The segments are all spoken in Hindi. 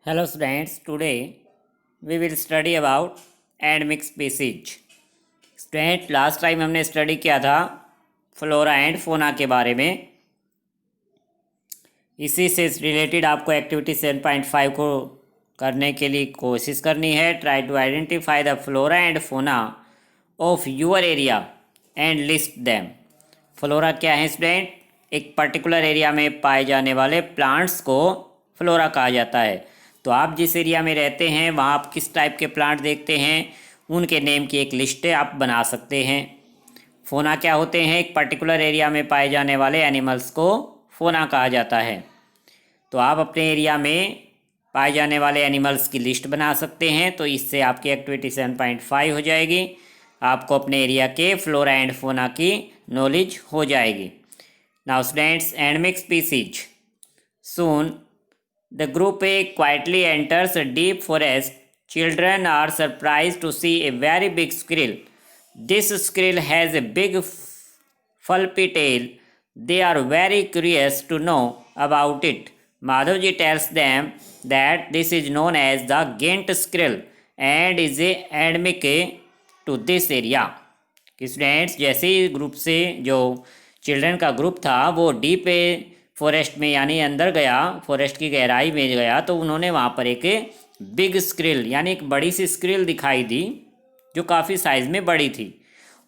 Hello students, today we will study about endemic species. Student last time हमने स्टडी किया था फ्लोरा एंड फोना के बारे में। इसी से रिलेटेड आपको एक्टिविटी 7.5 को करने के लिए कोशिश करनी है। Try to identify the flora and fauna of your area and list them. Flora क्या है स्टूडेंट? एक पर्टिकुलर एरिया में पाए जाने वाले प्लांट्स को फ्लोरा कहा जाता है। तो आप जिस एरिया में रहते हैं वहाँ आप किस टाइप के प्लांट देखते हैं, उनके नेम की एक लिस्ट आप बना सकते हैं। फोना क्या होते हैं? एक पर्टिकुलर एरिया में पाए जाने वाले एनिमल्स को फोना कहा जाता है। तो आप अपने एरिया में पाए जाने वाले एनिमल्स की लिस्ट बना सकते हैं। तो इससे आपकी एक्टिविटी 7.5 हो जाएगी। आपको अपने एरिया के फ्लोरा एंड फोना की नॉलेज हो जाएगी। Now students, endemic species. Soon the group A quietly enters a deep forest. Children are surprised to see a very big squirrel. This squirrel has a big fluffy tail. They are very curious to know about it. Madhavji tells them that this is known as the Ghent squirrel and is endemic to this area. Students, जैसे ही ग्रुप से जो चिल्ड्रन का ग्रुप था वो डीप फॉरेस्ट में यानी अंदर गया, फॉरेस्ट की गहराई में गया, तो उन्होंने वहाँ पर एक बिग स्क्रिल यानी एक बड़ी सी स्क्रिल दिखाई दी जो काफ़ी साइज़ में बड़ी थी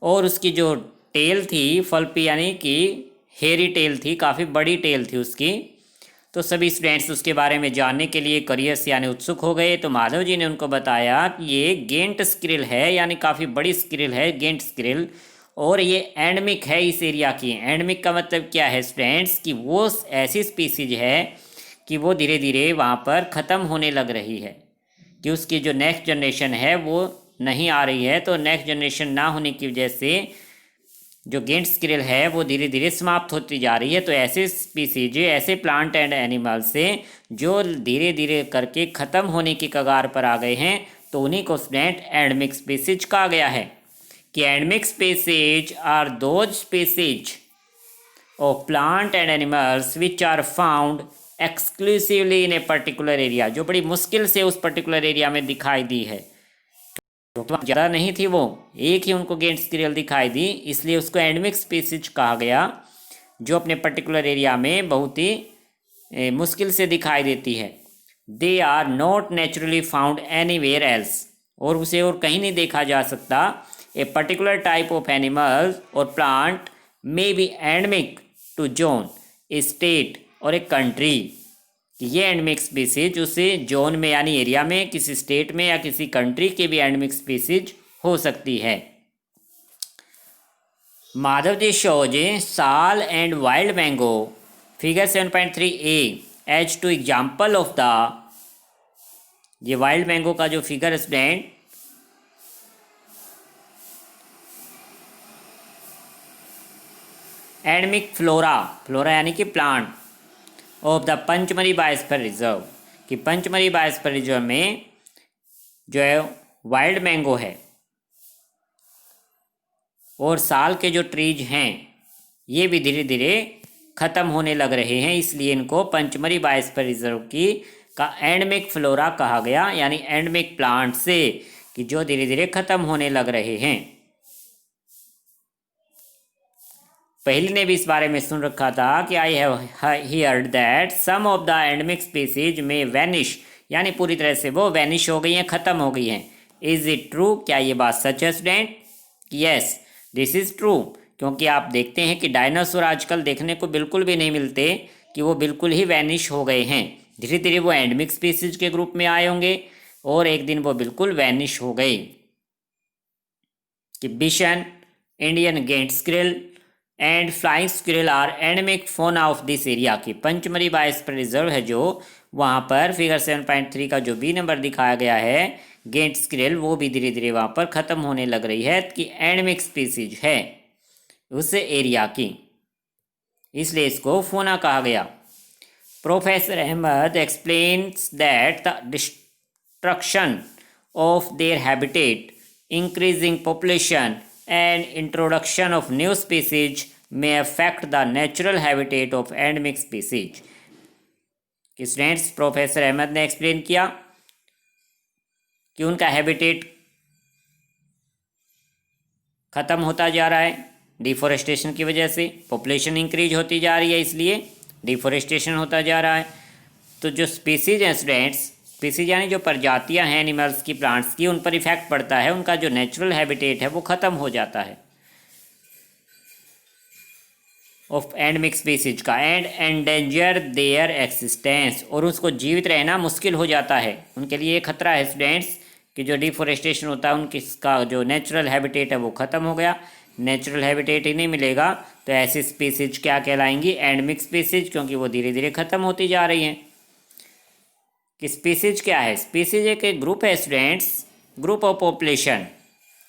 और उसकी जो टेल थी फल्पी यानी कि हेरी टेल थी, काफ़ी बड़ी टेल थी उसकी। तो सभी स्टूडेंट्स उसके बारे में जानने के लिए करियस यानी उत्सुक हो गए। तो माधव जी ने उनको बताया कि ये गेंट स्क्रिल है यानी काफ़ी बड़ी स्क्रिल है, गेंट स्क्रिल, और ये एंडमिक है इस एरिया की। एंडमिक का मतलब क्या है स्टूडेंट्स? कि वो ऐसी स्पीसीज है कि वो धीरे धीरे वहाँ पर ख़त्म होने लग रही है, कि उसकी जो नेक्स्ट जनरेशन है वो नहीं आ रही है। तो नेक्स्ट जनरेशन ना होने की वजह से जो गेंट स्क्रिल है वो धीरे धीरे समाप्त होती जा रही है। तो ऐसे स्पीसीज, ऐसे प्लांट एंड एनिमल्स से जो धीरे धीरे करके ख़त्म होने की कगार पर आ गए हैं, तो उन्हीं को स्टूडेंट एंडमिक स्पीसीज कहा गया है। कि endemic species are those species of plant and animals which are found exclusively in a particular area, जो बड़ी मुश्किल से उस पर्टिकुलर एरिया में दिखाई दी है। क्योंकि ज़्यादा नहीं थी, वो एक ही उनको गेंट स्क्रिल दिखाई दी, इसलिए उसको एंडमिक स्पीसीज कहा गया, जो अपने पर्टिकुलर एरिया में बहुत ही मुश्किल से दिखाई देती है। They are not naturally found anywhere else, और उसे और कहीं नहीं देखा जा सकता। A particular type of animal और plant may be endemic to zone, a state और ए कंट्री। ये एंडमिक स्पीसीज उसे जोन में यानी एरिया में, किसी स्टेट में या किसी कंट्री के भी एंडमिक स्पीसीज हो सकती है। Madhav ji shows sal and wild mango figure 7.3a as two example of the, ये वाइल्ड मैंगो का जो figure student endemic flora, flora यानी कि plant of the Pachmarhi biosphere reserve, कि पंचमरी बायोस्फीयर रिजर्व में जो है वाइल्ड मैंगो है और साल के जो ट्रीज हैं ये भी धीरे धीरे ख़त्म होने लग रहे हैं, इसलिए इनको पंचमरी बायोस्फीयर रिजर्व की का एंडमिक फ्लोरा कहा गया, यानी एंडमिक प्लांट से कि जो धीरे धीरे ख़त्म होने लग रहे हैं। पहले ने भी इस बारे में सुन रखा था कि I have heard that some of the endemic species में वैनिश, यानी पूरी तरह से वो वैनिश हो गई हैं, ख़त्म हो गई हैं। Is it true? क्या ये बात सच है student? Yes, this is true. क्योंकि आप देखते हैं कि डायनासोर आजकल देखने को बिल्कुल भी नहीं मिलते, कि वो बिल्कुल ही वैनिश हो गए हैं। धीरे धीरे वो एंडमिक स्पीसीज के ग्रुप में आए होंगे और एक दिन वो बिल्कुल वैनिश हो गए। कि bison, Indian giant squirrel and flying squirrel are endemic fauna of this area, की पंचमरी बायोस्फीयर रिजर्व है जो वहाँ पर फिगर 7.3 का जो बी नंबर दिखाया गया है गेंट स्क्विरल, वो भी धीरे धीरे वहाँ पर ख़त्म होने लग रही है, कि एंडमिक स्पीसीज है उस एरिया की, इसलिए इसको फोना कहा गया। Professor Ahmad explains that the destruction of their habitat, increasing population and introduction of new species may affect the natural habitat of endemic species. कि स्टूडेंट्स प्रोफेसर अहमद ने एक्सप्लेन किया कि उनका हैबिटेट ख़त्म होता जा रहा है डिफोरेस्टेशन की वजह से, पॉपुलेशन इंक्रीज होती जा रही है, इसलिए डिफोरेस्टेशन होता जा रहा है। तो जो स्पीसीज हैं स्टूडेंट्स, स्पीसीज यानी जो प्रजातियां हैं एनिमल्स की, प्लांट्स की, उन पर इफेक्ट पड़ता है, उनका जो नेचुरल हैबिटेट है वो ख़त्म हो जाता है ऑफ एंडमिक स्पीसीज का, एंड एंडेंजर देयर एक्सिस्टेंस, और उसको जीवित रहना मुश्किल हो जाता है। उनके लिए खतरा है स्टूडेंट्स कि जो डिफोरेस्टेशन होता है उनका जो नेचुरल हैबिटेट है वो ख़त्म हो गया। नेचुरल हैबिटेट ही नहीं मिलेगा तो ऐसी स्पीसीज क्या कहलाएंगी? एंडमिक स्पीसीज, क्योंकि वो धीरे धीरे ख़त्म होती जा रही हैं। कि स्पीसीज क्या है? स्पीसीज एक ग्रुप है students, group of population.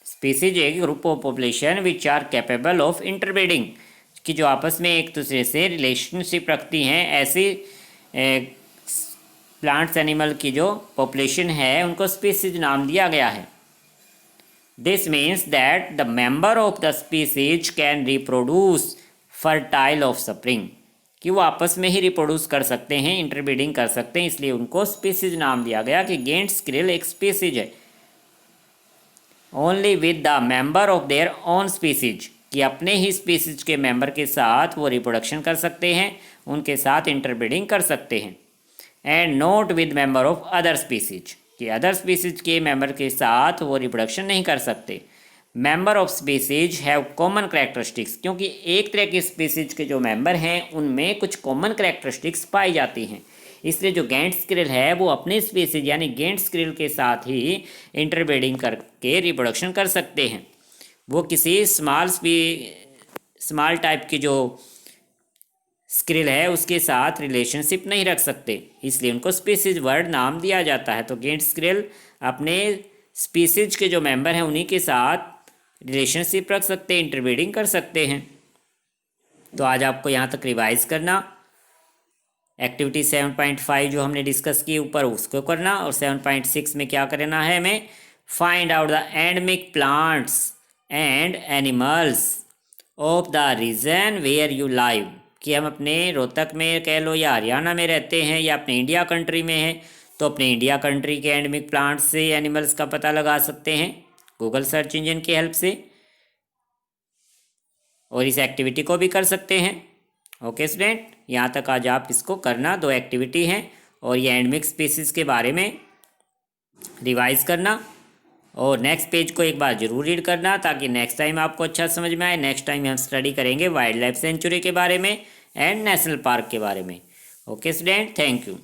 Species एक group of population which are capable of interbreeding, कि जो आपस में एक दूसरे से रिलेशनशिप रखती हैं। ऐसी प्लांट्स एनिमल की जो पॉपुलेशन है उनको स्पीसीज नाम दिया गया है। This means that the member of the species can reproduce fertile of spring, कि वो आपस में ही रिप्रोड्यूस कर सकते हैं, इंटरब्रीडिंग कर सकते हैं, इसलिए उनको स्पीसीज नाम दिया गया। कि गेंट स्क्रिल एक स्पीसीज है only with the member of their own species, कि अपने ही स्पीसीज के मेंबर के साथ वो रिप्रोडक्शन कर सकते हैं, उनके साथ इंटरब्रीडिंग कर सकते हैं। And not with member of other species, कि अदर स्पीसीज के मेंबर के साथ वो रिप्रोडक्शन नहीं कर सकते। Member of species have common characteristics, क्योंकि एक तरह की स्पीसीज के जो मेंबर हैं उनमें कुछ कॉमन करैक्टरिस्टिक्स पाई जाती हैं, इसलिए जो गेंट स्क्रिल है वो अपने स्पीसीज यानी गेंट स्क्रिल के साथ ही इंटरब्रीडिंग करके रिप्रोडक्शन कर सकते हैं। वो किसी स्मॉल टाइप की जो स्क्रिल है उसके साथ रिलेशनशिप नहीं रख सकते, इसलिए उनको स्पीसीज वर्ड नाम दिया जाता है। तो गेंट स्क्रिल अपने स्पीसीज के जो मेंबर हैं उन्हीं के साथ रिलेशनशिप रख सकते हैं, इंटरब्रीडिंग कर सकते हैं। तो आज आपको यहाँ तक रिवाइज करना, एक्टिविटी 7.5 जो हमने डिस्कस की ऊपर उसको करना, और 7.6 में क्या करना है हमें? Find out the endemic plants and animals of the region where you live, कि हम अपने रोहतक में कह लो या हरियाणा में रहते हैं या अपने इंडिया कंट्री में हैं, तो अपने इंडिया कंट्री के एंडमिक प्लांट्स से एनिमल्स का पता लगा सकते हैं गूगल सर्च इंजन की हेल्प से, और इस एक्टिविटी को भी कर सकते हैं। ओके स्टूडेंट, यहाँ तक आज आप इसको करना, 2 एक्टिविटी हैं, और ये एंडमिक स्पीसीज के बारे में रिवाइज करना, और नेक्स्ट पेज को एक बार ज़रूर रीड करना ताकि नेक्स्ट टाइम आपको अच्छा समझ में आए। नेक्स्ट टाइम हम स्टडी करेंगे वाइल्ड लाइफ सेंचुरी के बारे में एंड नेशनल पार्क के बारे में। Okay student, thank you.